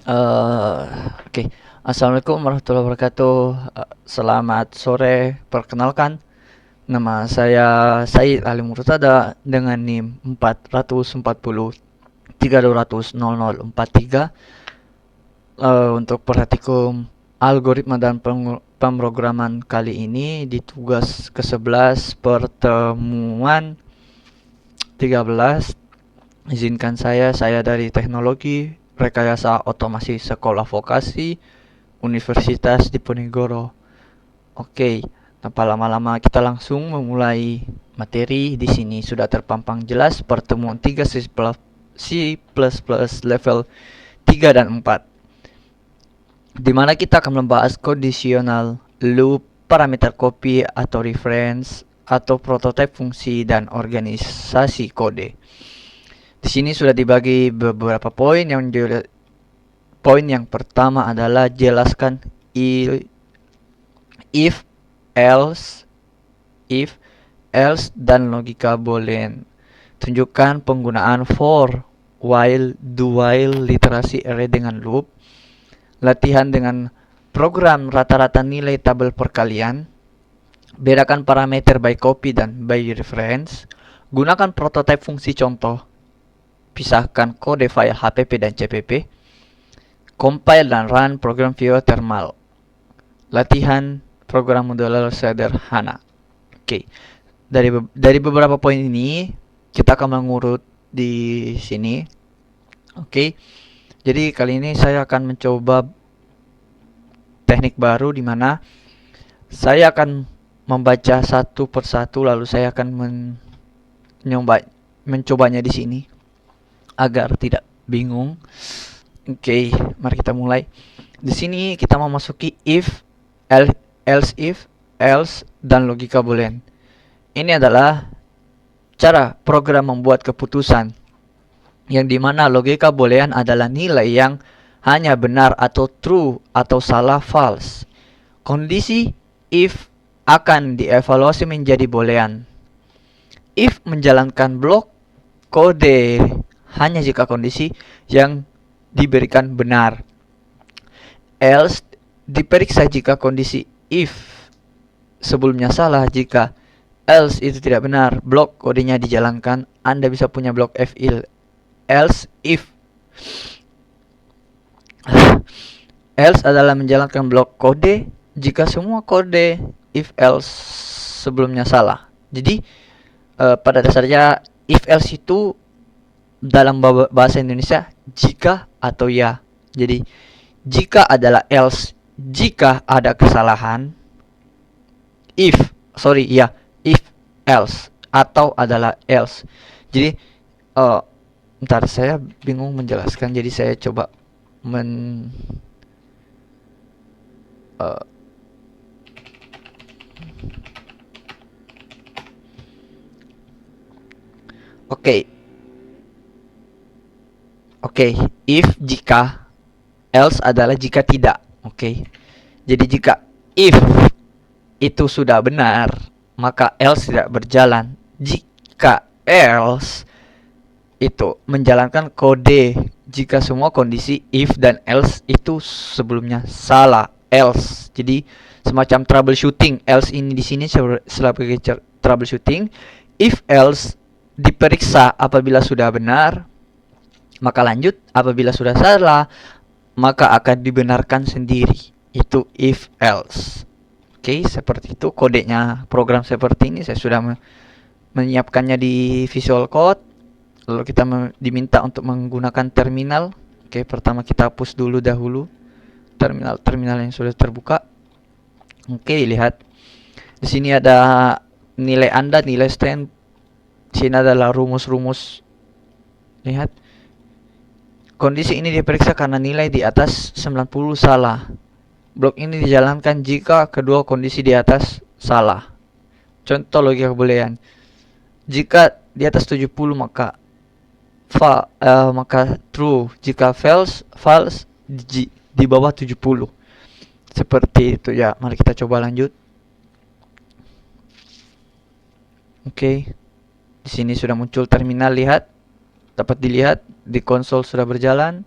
Eh, Oke, Assalamualaikum warahmatullahi wabarakatuh. Selamat sore. Perkenalkan, nama saya Said Ali Murtada dengan NIM 440 3000043. Untuk praktikum algoritma dan pemrograman kali ini di tugas ke-11 pertemuan 13. Izinkan saya dari Teknologi Rekayasa Otomasi Sekolah Vokasi Universitas Diponegoro. Oke, tanpa lama-lama kita langsung memulai materi. Di sini sudah terpampang jelas pertemuan 3 C++ level 3 dan 4, di mana kita akan membahas conditional loop, parameter copy atau reference, atau prototipe fungsi dan organisasi kode. Di sini sudah dibagi beberapa poin. Poin yang pertama adalah jelaskan if, else, if, else dan logika boolean. Tunjukkan penggunaan for, while, do while, literasi array dengan loop. Latihan dengan program rata-rata nilai tabel perkalian. Bedakan parameter by copy dan by reference. Gunakan prototipe fungsi contoh. Pisahkan kode file HPP dan CPP. Compile dan run program via terminal. Latihan program modular sederhana. Oke, dari beberapa poin ini kita akan mengurut di sini. Oke, jadi kali ini saya akan mencoba teknik baru di mana saya akan membaca satu persatu, lalu saya akan mencobanya di sini agar tidak bingung. Oke, mari kita mulai. Di sini kita memasuki if, else if, else, dan logika boolean. Ini adalah cara program membuat keputusan, yang dimana logika boolean adalah nilai yang hanya benar atau true atau salah false. Kondisi if akan dievaluasi menjadi boolean. If menjalankan blok kode hanya jika kondisi yang diberikan benar. Else diperiksa jika kondisi if sebelumnya salah. Jika else itu tidak benar, blok kodenya dijalankan. Anda bisa punya blok else if. Else adalah menjalankan blok kode jika semua kode if else sebelumnya salah. Jadi pada dasarnya if else itu dalam bahasa Indonesia jika atau ya. Jadi jika adalah else jika ada kesalahan, if else atau adalah else. Jadi bentar, saya bingung menjelaskan, jadi saya coba Oke, if jika, else adalah jika tidak. Jadi jika if itu sudah benar, maka else tidak berjalan. Jika else itu menjalankan kode jika semua kondisi if dan else itu sebelumnya salah, else. Jadi semacam troubleshooting. Else ini di sini sebagai troubleshooting. If else diperiksa apabila sudah benar, maka lanjut. Apabila sudah salah, maka akan dibenarkan sendiri. Itu if else. Seperti itu kodenya. Program seperti ini saya sudah menyiapkannya di Visual Code. Lalu kita diminta untuk menggunakan terminal. Pertama kita hapus dahulu terminal yang sudah terbuka. Lihat. Di sini ada nilai Anda, nilai stand. Di sini adalah rumus-rumus. Lihat. Kondisi ini diperiksa karena nilai di atas 90 salah. Blok ini dijalankan jika kedua kondisi di atas salah. Contoh logika boolean. Jika di atas 70 maka true. Jika false di bawah 70. Seperti itu ya. Mari kita coba lanjut. Di sini sudah muncul terminal, lihat. Dapat dilihat di konsol sudah berjalan.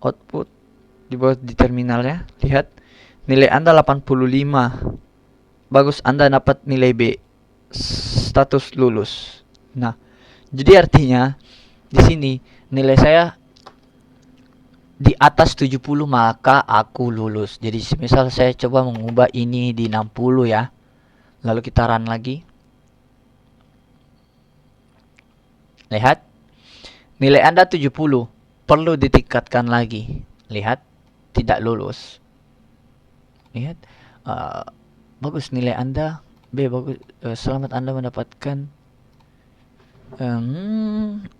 Output di bawah di terminalnya. Lihat, nilai Anda 85. Bagus, Anda dapat nilai B. Status lulus. Nah, jadi artinya di sini nilai saya di atas 70 maka aku lulus. Jadi misal saya coba mengubah ini di 60 ya. Lalu kita run lagi. Lihat, nilai Anda 70, perlu ditingkatkan lagi. Lihat, tidak lulus. Lihat, bagus nilai Anda B, bagus. Selamat Anda mendapatkan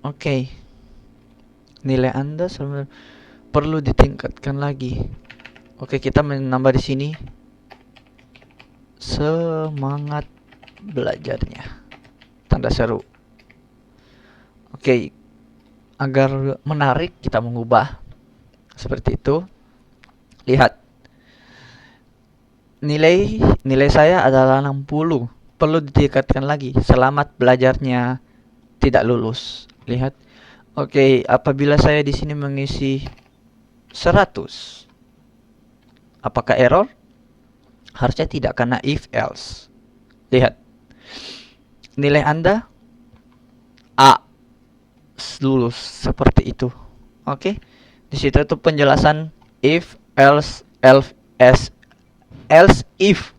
oke. Nilai Anda perlu ditingkatkan lagi. Oke, kita menambah di sini semangat belajarnya. Tanda seru. Oke, agar menarik kita mengubah seperti itu. Lihat, nilai saya adalah 60, perlu ditingkatkan lagi. Selamat belajarnya tidak lulus. Lihat. Oke, apabila saya di sini mengisi 100, apakah error? Harusnya tidak, karena if else. Lihat, nilai Anda A, lulus seperti itu. Oke, di situ itu penjelasan if else if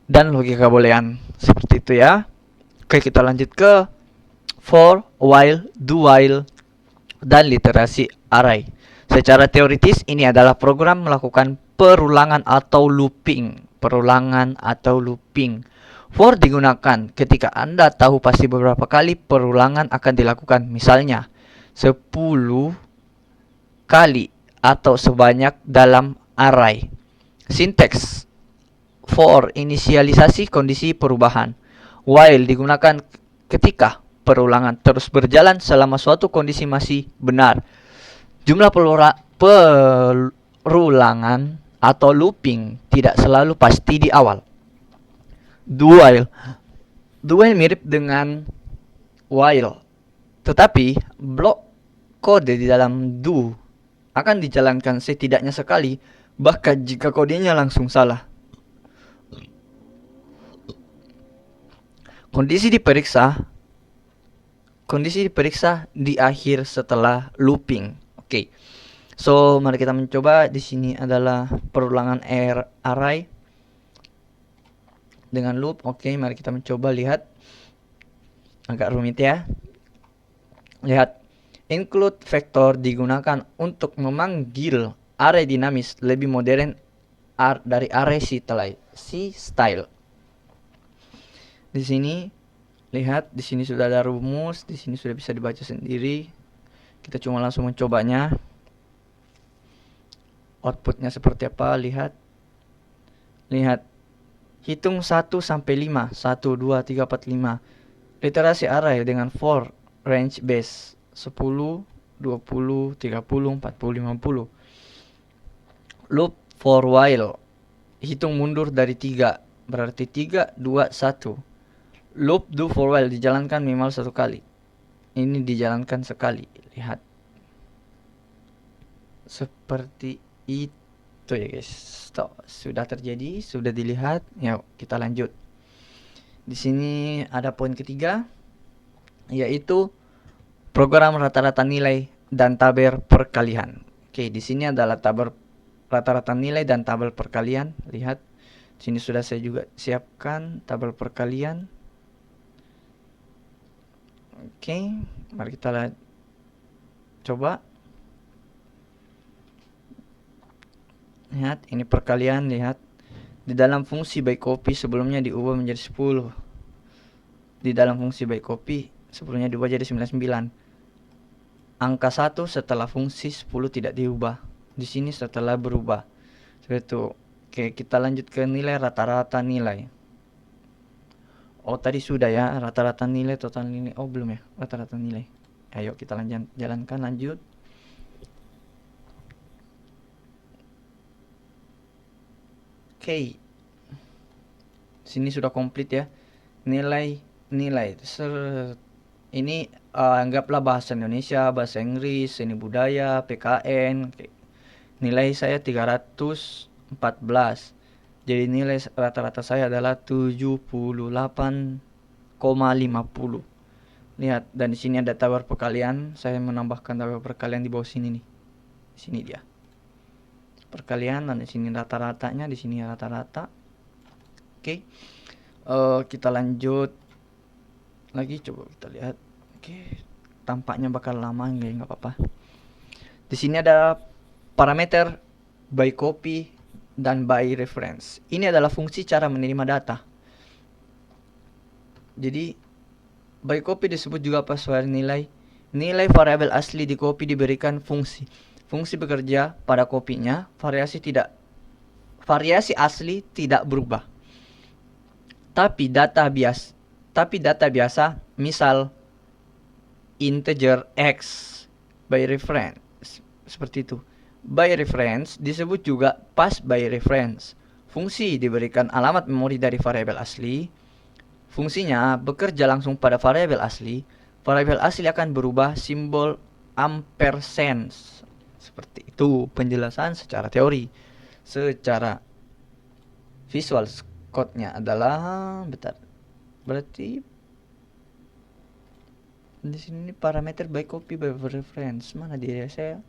dan logika boolean seperti itu ya. Oke, kita lanjut ke for, while, do while, dan literasi array. Secara teoritis ini adalah program melakukan perulangan atau looping. For digunakan ketika Anda tahu pasti beberapa kali perulangan akan dilakukan. Misalnya 10 kali atau sebanyak dalam array. Sinteks for inisialisasi kondisi perubahan. While digunakan ketika perulangan terus berjalan selama suatu kondisi masih benar. Jumlah perulangan atau looping tidak selalu pasti di awal. Do while mirip dengan while, tetapi blok kode di dalam do akan dijalankan setidaknya sekali, bahkan jika kodenya langsung salah. Kondisi diperiksa di akhir setelah looping. Oke. So, mari kita mencoba. Di sini adalah perulangan array dengan loop. Oke, mari kita mencoba. Lihat, agak rumit ya. Lihat, include vector digunakan untuk memanggil array dinamis lebih modern dari array style. Di sini lihat, di sini sudah ada rumus, di sini sudah bisa dibaca sendiri. Kita cuma langsung mencobanya. Outputnya seperti apa? Lihat. Hitung 1 sampai 5. 1 2 3 4 5. Literasi array dengan for range base 10, 20, 30, 40, 50. Loop for while. Hitung mundur dari 3. Berarti 3 2 1. Loop do for while dijalankan minimal 1 kali. Ini dijalankan sekali. Lihat. Seperti itu ya guys. Sudah terjadi, sudah dilihat. Ya, kita lanjut. Di sini ada poin ketiga, yaitu program rata-rata nilai dan tabel perkalian. Oke, di sini adalah tabel rata-rata nilai dan tabel perkalian. Lihat. Sini sudah saya juga siapkan tabel perkalian. Oke, mari kita coba. Lihat, ini perkalian. Lihat, di dalam fungsi by copy sebelumnya diubah menjadi 10. Di dalam fungsi by copy sebelumnya diubah jadi 99. Angka 1 setelah fungsi 10 tidak diubah. Di sini setelah berubah. Seperti itu. Oke, kita lanjut ke nilai rata-rata nilai. Oh, tadi sudah ya, rata-rata nilai, total nilai. Oh, belum ya, rata-rata nilai. Ayo kita jalankan, lanjut. Oke. Sini sudah komplit ya. Nilai. Ini anggaplah bahasa Indonesia, bahasa Inggris, seni budaya, PKN. Oke. Nilai saya 314. Jadi nilai rata-rata saya adalah 78,50. Lihat, dan di sini ada tabel perkalian. Saya menambahkan tabel perkalian di bawah sini nih. Di sini dia. Perkalian, dan di sini rata-ratanya, di sini rata-rata. Oke. Kita lanjut lagi, coba kita lihat. Oke. Tampaknya bakal lama, nggak apa-apa. Di sini ada parameter by copy dan by reference. Ini adalah fungsi cara menerima data. Jadi by copy disebut juga password nilai. Nilai variabel asli di copy diberikan fungsi. Fungsi bekerja pada kopinya, variasi asli tidak berubah. Tapi data biasa, misal integer x by reference, seperti itu. By reference disebut juga pass by reference. Fungsi diberikan alamat memori dari variabel asli. Fungsinya bekerja langsung pada variabel asli. Variabel asli akan berubah simbol ampersand. Seperti itu penjelasan secara teori. Secara visual code-nya adalah, berarti di sini parameter by copy by reference. Mana dia? Saya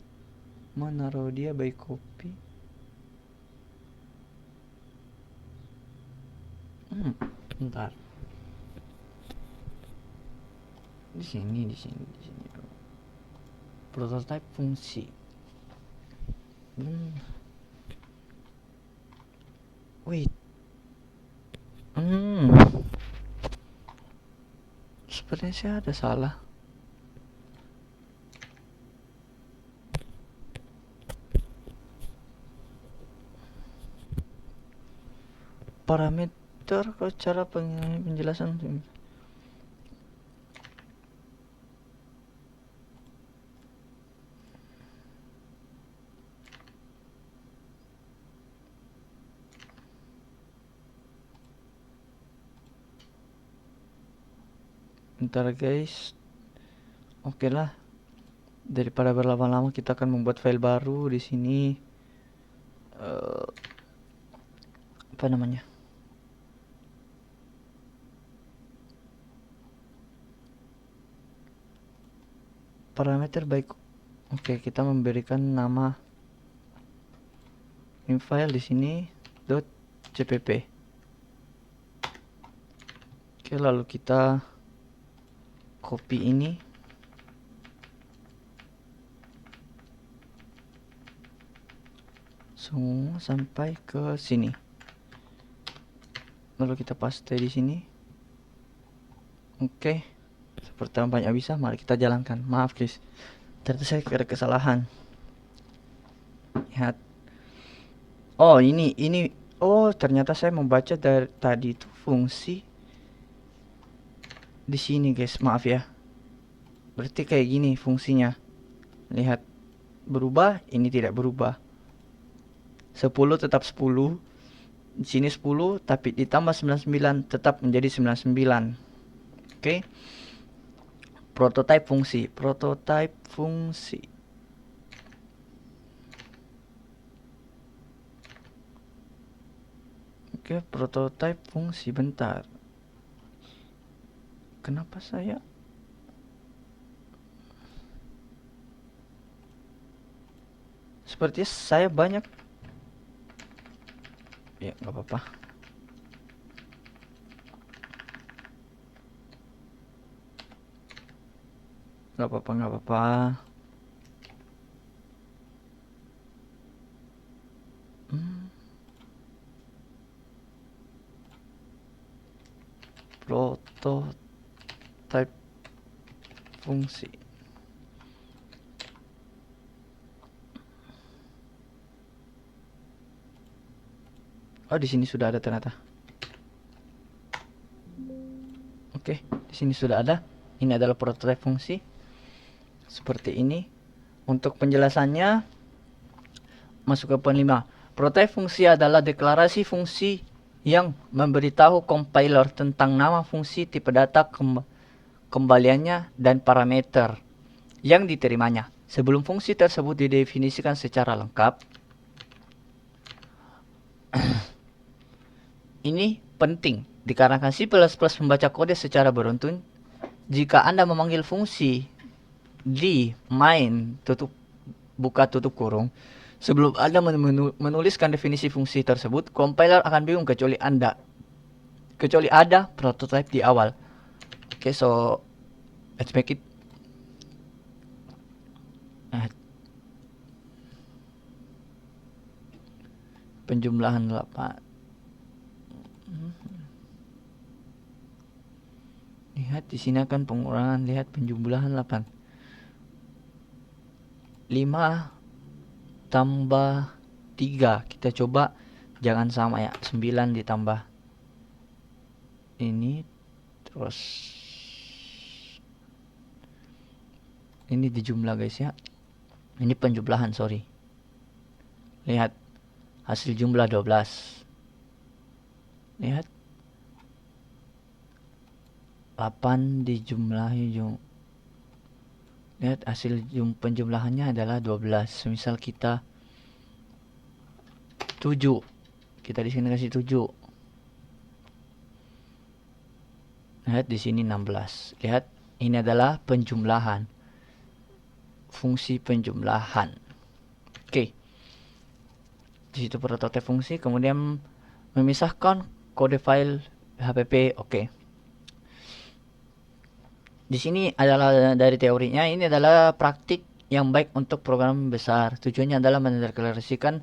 menaruh dia by copy. Bentar. Di sini. Prototype fungsi. Wait. Sepertinya saya ada salah. Parameter kalau cara penjelasan. Bentar guys. Oke lah. Daripada berlama-lama, kita akan membuat file baru di sini. Apa namanya? Parameter baik. Oke, kita memberikan nama new file di sini .cpp. Oke, lalu kita copy ini. Semua sampai ke sini. Lalu kita paste di sini. Oke. Seperti tampaknya bisa, mari kita jalankan. Maaf guys, ternyata saya ada kesalahan. Lihat. Oh ini. Oh ternyata saya membaca dari tadi itu fungsi di sini guys. Maaf ya. Berarti kayak gini fungsinya. Lihat, berubah, ini tidak berubah. 10 tetap 10. Di sini 10 tapi ditambah 99 tetap menjadi 99. Oke. Prototype fungsi. Oke, prototype fungsi. Bentar. Kenapa saya sepertinya saya banyak. Ya, nggak apa-apa. Nggak apa-apa. Prototype fungsi. Oh, di sini sudah ada ternyata. Oke, di sini sudah ada. Ini adalah prototype fungsi. Seperti ini. Untuk penjelasannya, masuk ke poin 5. Prototype fungsi adalah deklarasi fungsi yang memberitahu compiler tentang nama fungsi, tipe data kembaliannya, dan parameter yang diterimanya. Sebelum fungsi tersebut didefinisikan secara lengkap, Ini penting dikarenakan C++ membaca kode secara beruntun. Jika Anda memanggil fungsi di main buka tutup kurung, sebelum Anda menuliskan definisi fungsi tersebut, compiler akan bingung kecuali ada prototype di awal. Okay, so let's make it penjumlahan 8. Lihat di sini akan pengurangan, lihat penjumlahan 8. 5 tambah 3. Kita coba jangan sama ya. 9 ditambah ini, terus ini dijumlah guys ya. Ini penjumlahan, sorry. Lihat hasil jumlah 12. Lihat 8 dijumlahi lihat hasil penjumlahannya adalah 12. Misal kita 7. Kita di sini kasih 7. Lihat di sini 16. Lihat ini adalah penjumlahan. Fungsi penjumlahan. Oke. Di situ prototipe fungsi, kemudian memisahkan kode file HPP. Oke. Di sini adalah dari teorinya, ini adalah praktik yang baik untuk program besar. Tujuannya adalah mendeklarasikan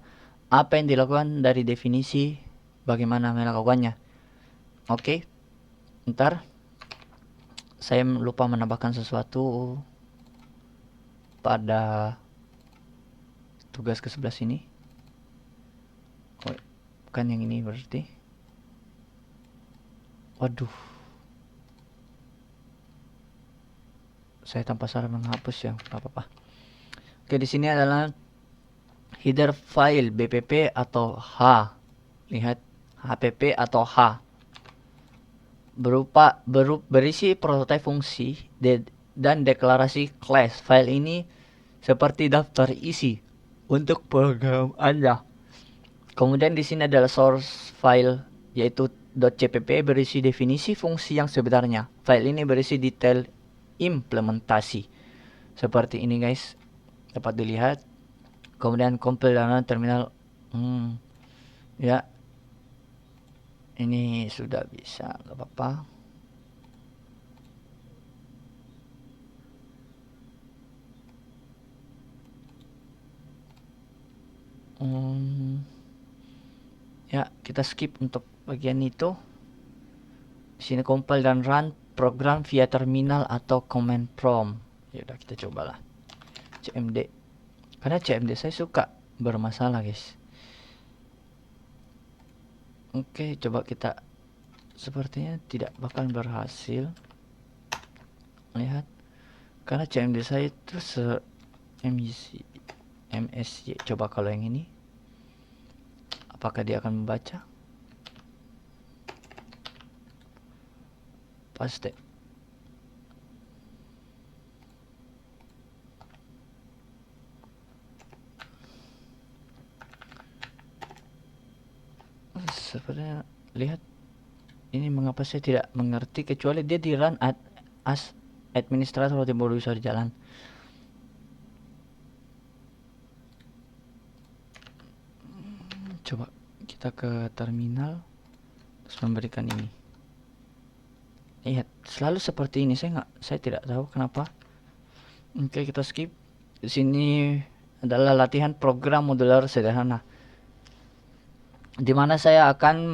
apa yang dilakukan dari definisi bagaimana melakukannya. Oke. Ntar saya lupa menambahkan sesuatu pada tugas ke-11 ini. Oh, bukan yang ini berarti. Waduh. Saya tanpa salah menghapus ya, nggak apa-apa. Oke, di sini adalah header file BPP atau H. Lihat HPP atau H. Berisi prototipe fungsi dan deklarasi class. File ini seperti daftar isi untuk program Anda. Kemudian di sini adalah source file yaitu .cpp berisi definisi fungsi yang sebenarnya. File ini berisi detail implementasi. Seperti ini guys, dapat dilihat. Kemudian compile dan terminal. Ya, ini sudah bisa, nggak apa-apa. Ya, kita skip untuk bagian itu. Di sini compile dan run program via terminal atau command prompt. Ya udah, kita cobalah. CMD. Karena CMD saya suka bermasalah, guys. Oke, coba kita. Sepertinya tidak bakal berhasil. Lihat. Karena CMD saya itu MSY. Coba kalau yang ini. Apakah dia akan membaca? Pasti. Sebenarnya lihat ini mengapa saya tidak mengerti, kecuali dia di run as administrator atau baru bisa di jalan. Coba kita ke terminal terus memberikan ini. Lihat, selalu seperti ini. Saya tidak tahu kenapa. Oke, kita skip. Di sini adalah latihan program modular sederhana, di mana saya akan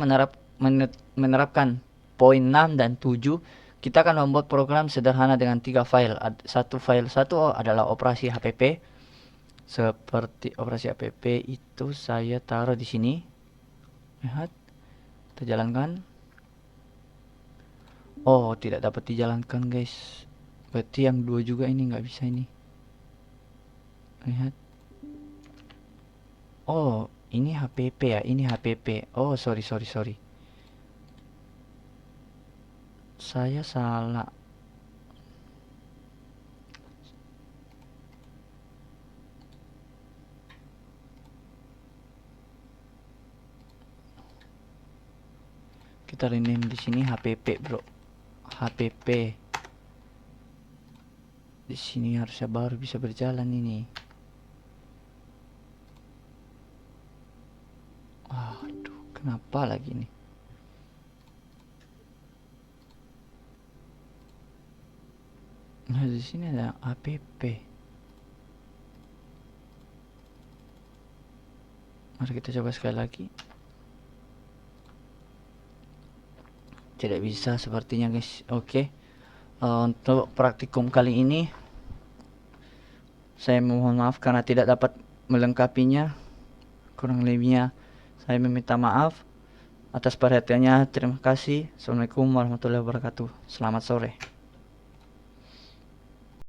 menerapkan poin 6 dan 7. Kita akan membuat program sederhana dengan 3 file. File satu adalah operasi HPP. Seperti operasi HPP itu saya taruh di sini. Lihat, kita jalankan. Oh, tidak dapat dijalankan guys. Berarti yang 2 juga ini nggak bisa ini. Lihat. Oh, ini HPP ya, ini HPP. Oh, sorry. Saya salah. Kita rename di sini HPP, bro. HPP. Di sini harusnya baru bisa berjalan ini. Aduh, kenapa lagi nih? Nah, di sini ada APP. Mari kita coba sekali lagi. Tidak bisa sepertinya, guys. Oke. Untuk praktikum kali ini saya mohon maaf karena tidak dapat melengkapinya. Kurang lebihnya saya meminta maaf atas perhatiannya. Terima kasih. Assalamualaikum warahmatullahi wabarakatuh. Selamat sore.